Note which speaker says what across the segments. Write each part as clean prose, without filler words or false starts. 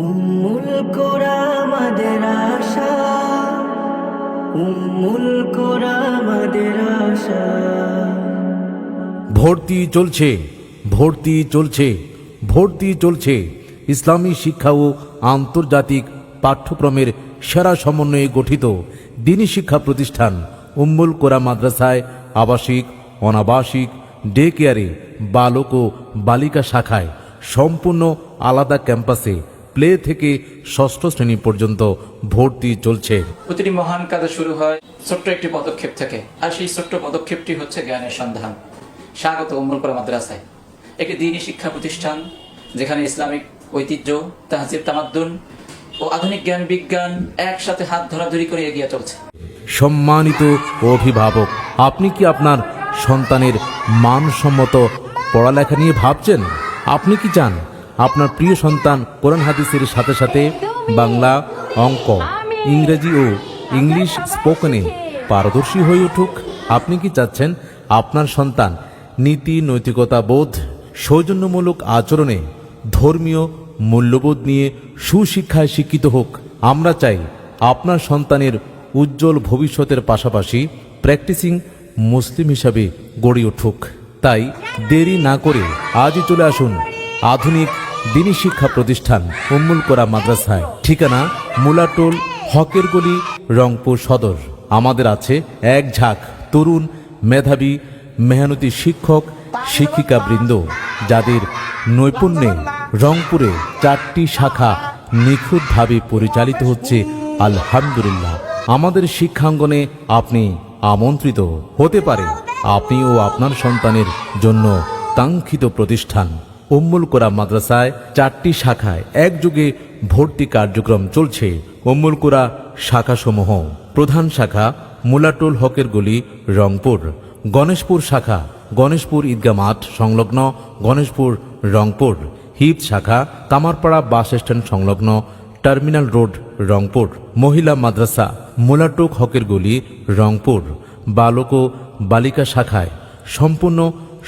Speaker 1: উম্মুল কোরা আমাদের আশা, উম্মুল কোরা আমাদের আশা।
Speaker 2: ভর্তি চলছে, ভর্তি চলছে, ভর্তি চলছে। ইসলামী শিক্ষা ও আন্তর্জাতিক পাঠ্যক্রমের সেরা সমন্বয়ে গঠিত দ্বীনি শিক্ষা প্রতিষ্ঠান উম্মুল কোরা মাদ্রাসায় আবাসিক, অনাবাসিক, ডে কেয়ারে, বালক ও বালিকা শাখায় সম্পূর্ণ আলাদা ক্যাম্পাসে প্লে থেকে ষষ্ঠ শ্রেণী পর্যন্ত ভর্তি চলছে।
Speaker 3: প্রতিটি মহান কাজ শুরু হয় ছোট্ট একটি পদক্ষেপ থেকে, আর সেই ছোট্ট পদক্ষেপটি হচ্ছে জ্ঞানের সন্ধান। স্বাগত উম্মুল কোরা মাদ্রাসায়, একটি দ্বীনি শিক্ষা প্রতিষ্ঠান যেখানে ইসলামিক ঐতিহ্য, তাহজিব, তামাদ্দুন ও আধুনিক জ্ঞান বিজ্ঞান একসাথে হাত ধরাধরি করে এগিয়ে চলছে।
Speaker 2: সম্মানিত অভিভাবক, আপনি কি আপনার সন্তানের মানসম্মত পড়ালেখা নিয়ে ভাবছেন? আপনি কি চান আপনার প্রিয় সন্তান কোরআন হাদিসের সাথে সাথে বাংলা, অঙ্ক, ইংরেজি ও ইংলিশ স্পোকেনে পারদর্শী হয়ে উঠুক? আপনি কি চাচ্ছেন আপনার সন্তান নীতি, নৈতিকতা বোধ, সৌজন্যমূলক আচরণে, ধর্মীয় মূল্যবোধ নিয়ে সুশিক্ষায় শিক্ষিত হোক? আমরা চাই আপনার সন্তানের উজ্জ্বল ভবিষ্যতের পাশাপাশি প্র্যাকটিসিং মুসলিম হিসাবে গড়ে উঠুক। তাই দেরি না করে আজই চলে আসুন আধুনিক দ্বীনি শিক্ষা প্রতিষ্ঠান উম্মুল কোরা মাদ্রাসায়। ঠিকানা মুলাটোল, হকের গলি, রংপুর সদর। আমাদের আছে এক ঝাঁক তরুণ, মেধাবী, মেহনতি শিক্ষক শিক্ষিকা বৃন্দ, যাদের নৈপুণ্যে রংপুরে 4টি শাখা নিখুঁতভাবে পরিচালিত হচ্ছে। আলহামদুলিল্লাহ, আমাদের শিক্ষাঙ্গনে আপনি আমন্ত্রিত হতে পারে। আপনি ও আপনার সন্তানের জন্য কাঙ্ক্ষিত প্রতিষ্ঠান উম্মুল কোরা মাদ্রাসায় 4টি শাখায় একযোগে ভর্তি কার্যক্রম চলছে। উম্মুল কোরা শাখাসমূহ: প্রধান শাখা মুলাটোল, হকের গলি, রংপুর। গণেশপুর শাখা গণেশপুর ঈদগাহ মাঠ সংলগ্ন, গণেশপুর, রংপুর। হিপস শাখা কামারপাড়া বাস স্ট্যান্ড সংলগ্ন, টার্মিনাল রোড, রংপুর। মহিলা মাদ্রাসা মুলাটোক, হকের গলি, রংপুর। বালক ও বালিকা শাখায় সম্পূর্ণ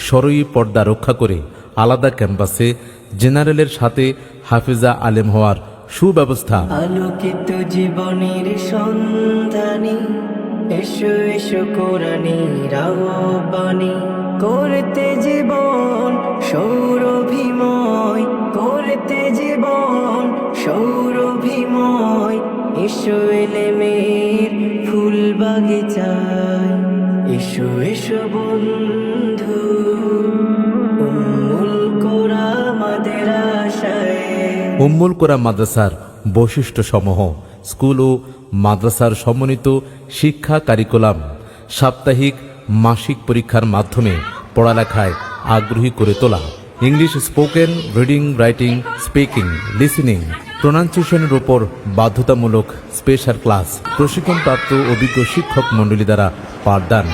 Speaker 2: সরই পর্দা রক্ষা করে আলাদা ক্যাম্পাসে জেনারেলের সাথে হাফেজা আলেম হওয়ার সুব্যবস্থা।
Speaker 1: আলোকিত জীবনের সন্ধানী, এসো এসো কোরআনের আহ্বানী। করতে জীবন সৌরভিময়, করতে জীবন সৌরভিময়। এসো এলেমের ফুল বাগিচায়, এসো এসো বন্ধু উম্মুল কোরা আমাদের আশায়।
Speaker 2: উম্মুল কোরা মাদ্রাসার বৈশিষ্ট্য সমূহ: স্কুল ও মাদ্রাসার সমন্বিত শিক্ষা কারিকুলাম, সাপ্তাহিক মাসিক পরীক্ষার মাধ্যমে পড়ালেখায় আগ্রহী করে তোলা, English spoken, reading, writing, speaking, listening, প্রোনাউন্সিয়েশনের উপর বাধ্যতামূলক স্পেশাল ক্লাস, প্রশিক্ষণপ্রাপ্ত অভিজ্ঞ শিক্ষক মণ্ডলী দ্বারা পাঠদান,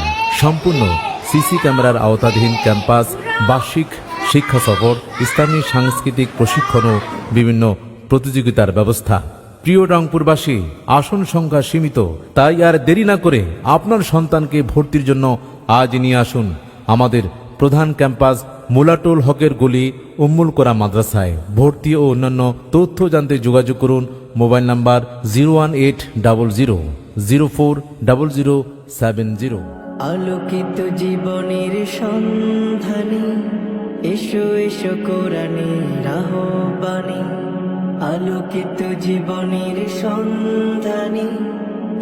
Speaker 2: সম্পূর্ণ সিসি ক্যামেরার আওতাধীন ক্যাম্পাস, বার্ষিক শিক্ষা সফর, ইসলামী সাংস্কৃতিক প্রশিক্ষণ ও বিভিন্ন প্রতিযোগিতার ব্যবস্থা। প্রিয় রংপুরবাসী, আসন সংখ্যা সীমিত, তাই আর দেরি না করে আপনার সন্তানকে ভর্তির জন্য আজ নিয়ে আসুন আমাদের প্রধান ক্যাম্পাস মুলাটোল, হকের গলি, উম্মুল কোরা মাদ্রাসায়। ভর্তি ও অন্যান্য তথ্য জানতে যোগাযোগ করুন মোবাইল নাম্বার 01800040070।
Speaker 1: আলোকিত জীবনের সন্ধানী, এসো এসো কোরআনের আহ্বানী। আলোকিত জীবনের সন্ধানী,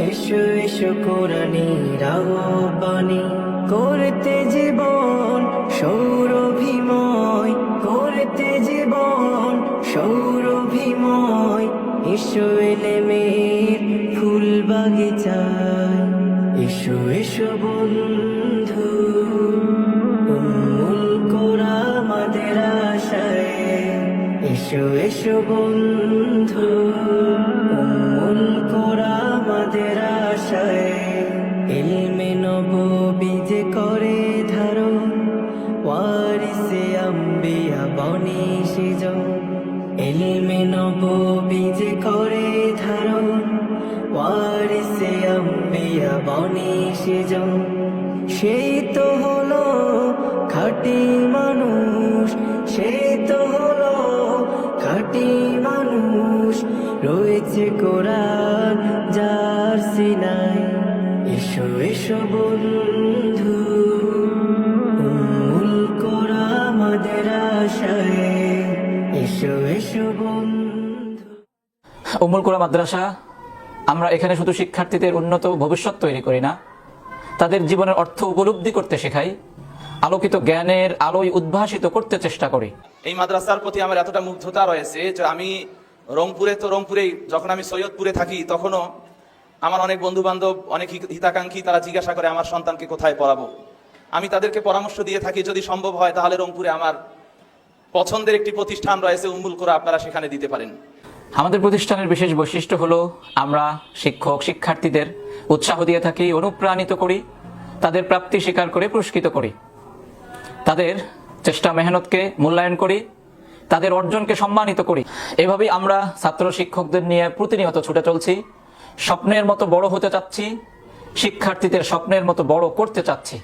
Speaker 1: এসো এসো কোরআনের আহ্বানী। করতে জীবন সৌরভিময়, করতে জীবন সৌরভিময়। এসো এলেমের ফুল বাগিচায়, এসো এসো বন্ধু উম্মুল কোরা আমাদের আশায়। এসো এসো বন্ধু উম্মুল কোরা আমাদের আশায়। ইলমে নববী যে করে ধারণ, ওয়ারিসে আম্বিয়া বনে সেজন। ইলমে নববী যে করে ধারণ, ওয়ারিসে আম্বিয়া বনে সেজন। সেই তো হলো খাঁটি মানুষ, সেই তো হলো খাঁটি মানুষ। রয়েছে কোরআন যার সিনায়। এসো এসো বন্ধু, উম্মুল কোরা আমাদের আশায়। এসো এসো বন্ধু।
Speaker 3: উম্মুল কোরা মাদ্রাসা, আমরা এখানে শুধু শিক্ষার্থীদের উন্নত ভবিষ্যৎ তৈরি করি না, তাদের জীবনের অর্থ উপলব্ধি করতে শেখাই, আলোকিত জ্ঞানের আলোয় উদ্ভাসিত করতে চেষ্টা করি।
Speaker 4: এই মাদ্রাসার প্রতি আমার এতটা মুগ্ধতা রয়েছে যে আমি রংপুরেই যখন আমি সৈয়দপুরে থাকি তখনও আমার অনেক বন্ধু বান্ধব, অনেক হিতাকাঙ্ক্ষী, তারা জিজ্ঞাসা করে আমার সন্তানকে কোথায় পড়াবো। আমি তাদেরকে পরামর্শ দিয়ে থাকি যদি সম্ভব হয় তাহলে রংপুরে আমার পছন্দের একটি প্রতিষ্ঠান রয়েছে উম্মুল কোরা, আপনারা সেখানে দিতে পারেন।
Speaker 3: আমাদের প্রতিষ্ঠানের বিশেষ বৈশিষ্ট্য হলো আমরা শিক্ষক শিক্ষার্থীদের উৎসাহ দিয়ে থাকি, অনুপ্রাণিত করি, তাদের প্রাপ্তি স্বীকার করে পুরস্কৃত করি, তাদের চেষ্টা মেহনতকে মূল্যায়ন করি, তাদের অর্জনকে সম্মানিত করি। এভাবেই আমরা ছাত্র শিক্ষকদের নিয়ে প্রতিনিয়ত ছুটে চলছি, স্বপ্নের মতো বড় হতে চাচ্ছি, শিক্ষার্থীদের স্বপ্নের মতো বড় করতে চাচ্ছি।